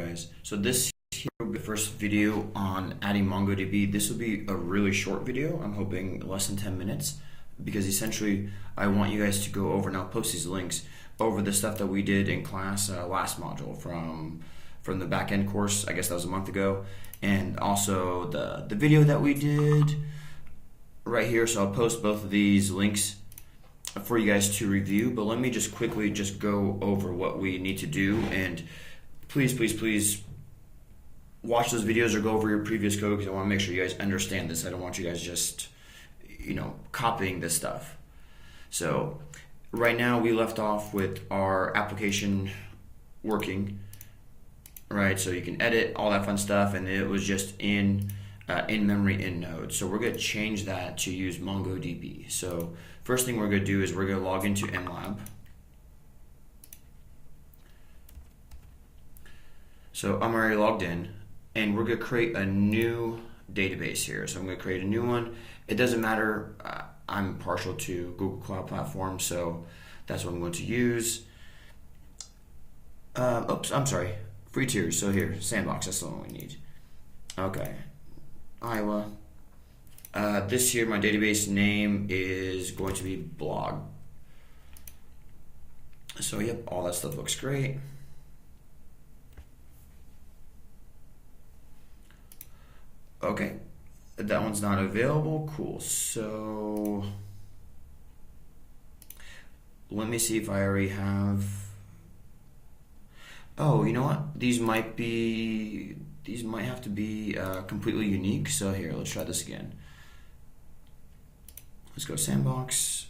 guys. So this here will be the first video on adding MongoDB. This will be a really short video. I'm hoping less than 10 minutes because essentially I want you guys to go over, and I'll post these links, over the stuff that we did in class last module from the back-end course. I guess that was a month ago, and also the video that we did right here. So I'll post both of these links for you guys to review, but let me just quickly go over what we need to do. And please watch those videos or go over your previous code, because I want to make sure you guys understand this. I don't want you guys just copying this stuff. So right now we left off with our application working, right? So you can edit all that fun stuff, and it was just in memory in Node. So we're going to change that to use MongoDB. So first thing we're going to do is we're going to log into MLab. So I'm already logged in, and we're going to create a new database here. So I'm going to create a new one. It doesn't matter. I'm partial to Google Cloud Platform, so that's what I'm going to use. Oops, I'm sorry. Free tiers. So here, Sandbox. That's the one we need. Okay. Iowa. This here, my database name is going to be blog. So yep, all that stuff looks great. Okay, that one's not available. Cool. So let me see if I already have. Oh, you know what? These might have to be completely unique. So here, let's try this again. Let's go Sandbox.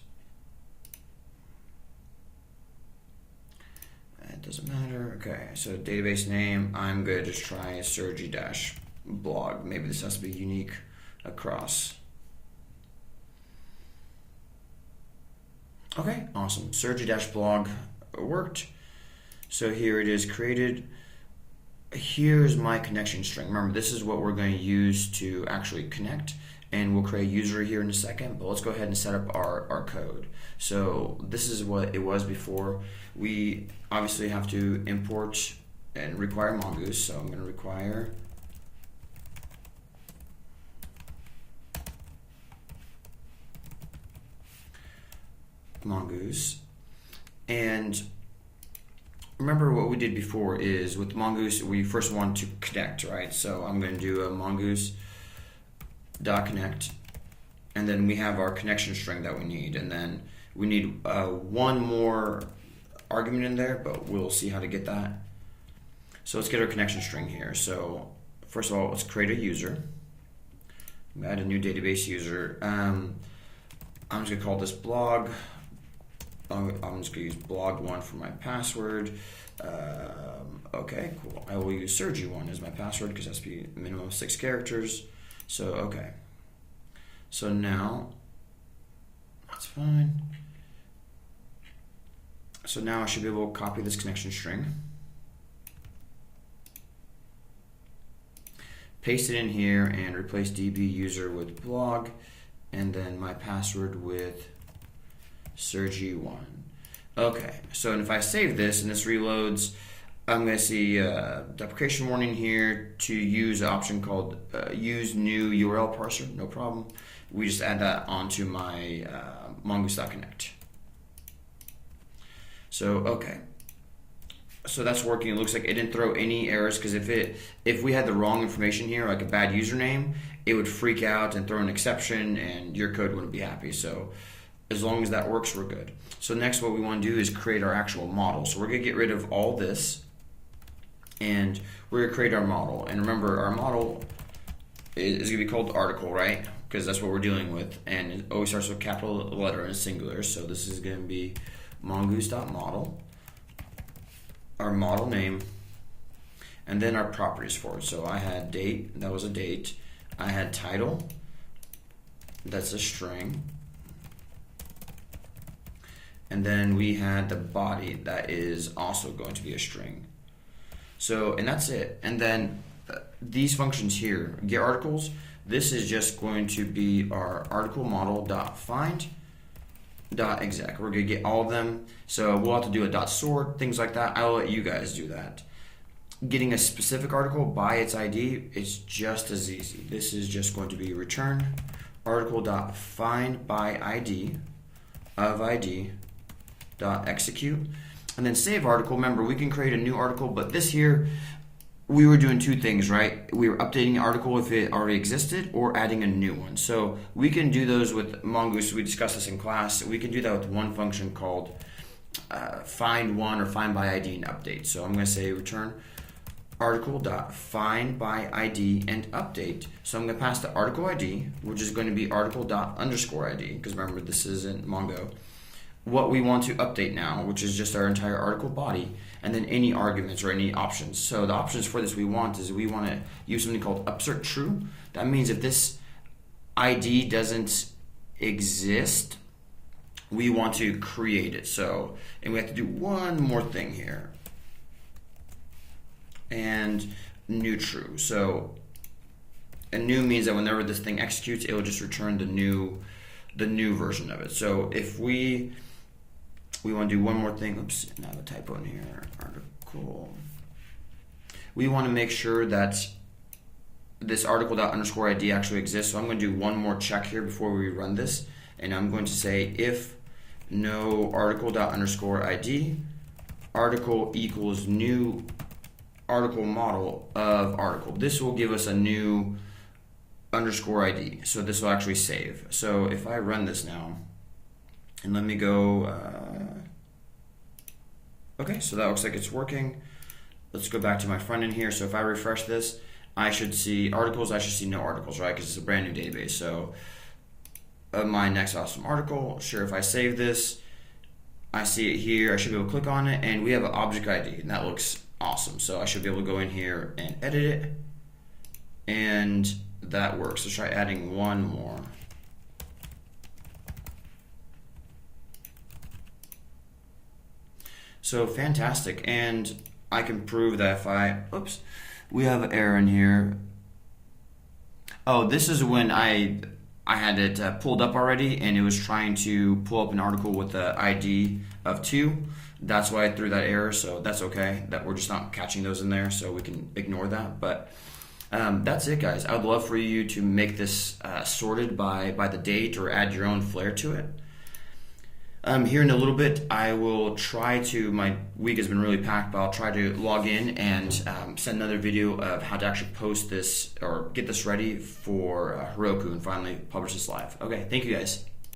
It doesn't matter. Okay, so database name, I'm going to just try Sergi-blog. Maybe this has to be unique across. Okay, awesome. Sergi-blog worked. So here it is created. Here's my connection string. Remember, this is what we're going to use to actually connect, and we'll create a user here in a second, but let's go ahead and set up our code. So this is what it was before. We obviously have to import and require Mongoose, so I'm going to require Mongoose. And remember what we did before is with Mongoose, we first want to connect, right? So I'm going to do a mongoose.connect, and then we have our connection string that we need, and then we need one more argument in there, but we'll see how to get that. So let's get our connection string here. So first of all, let's create a user. Add a new database user. I'm just going to call this blog. I'm just going to use blog1 for my password. Okay, cool. I will use Sergi1 as my password because it has to be a minimum of 6 characters. So, okay. So now, that's fine. So now I should be able to copy this connection string, paste it in here, and replace db user with blog, and then my password with Sergi1. Okay, so if I save this and this reloads, I'm going to see deprecation warning here to use an option called use new URL parser. No problem. We just add that onto my mongoose.connect. So okay, so that's working. It looks like it didn't throw any errors, because if we had the wrong information here, like a bad username, it would freak out and throw an exception, and your code wouldn't be happy. So as long as that works, we're good. So next, what we want to do is create our actual model. So we're going to get rid of all this, and we're going to create our model. And remember, our model is going to be called article, right? Because that's what we're dealing with, and it always starts with a capital letter and singular. So this is going to be mongoose.model, our model name, and then our properties for it. So I had date, that was a date. I had title, that's a string. And then we had the body, that is also going to be a string. So, and that's it. And then these functions here, get articles, this is just going to be our article model.find .exec. We're going to get all of them. So we'll have to do a .sort, things like that. I'll let you guys do that. getting a specific article by its ID is just as easy. This is just going to be return article.find by ID of ID dot execute, and then save article. Remember, we can create a new article, but this here, we were doing two things, right? We were updating the article if it already existed or adding a new one. So we can do those with Mongoose. We discussed this in class. We can do that with one function called find one or find by ID and update. So I'm going to say return article.find by ID and update. So I'm going to pass the article ID, which is going to be article._ID, because remember, this isn't Mongo. What we want to update now, which is just our entire article body, and then any arguments or any options. So the options for this we want to use something called upsert true. That means if this ID doesn't exist, we want to create it. So, and we have to do one more thing here. And new true. So a new means that whenever this thing executes, it will just return the new version of it. So if we want to do one more thing. Oops, now a typo in here. Article. We want to make sure that this article._ID actually exists. So I'm going to do one more check here before we run this, and I'm going to say if no article._ID, article equals new article model of article. This will give us a new _ID. So this will actually save. So if I run this now, and let me go, okay, so that looks like it's working. Let's go back to my front end here. So if I refresh this, I should see articles, I should see no articles, right? Because it's a brand new database. So my next awesome article, sure, if I save this, I see it here, I should be able to click on it, and we have an object ID, and that looks awesome. So I should be able to go in here and edit it, and that works. Let's try adding one more. So fantastic, and I can prove that if I, oops, we have an error in here. Oh, this is when I had it pulled up already, and it was trying to pull up an article with the ID of 2. That's why I threw that error, so that's okay. That we're just not catching those in there, so we can ignore that. But that's it, guys. I would love for you to make this sorted by the date or add your own flair to it. Here in a little bit, I will try to, my week has been really packed, but I'll try to log in and send another video of how to actually post this or get this ready for Heroku and finally publish this live. Okay, thank you guys.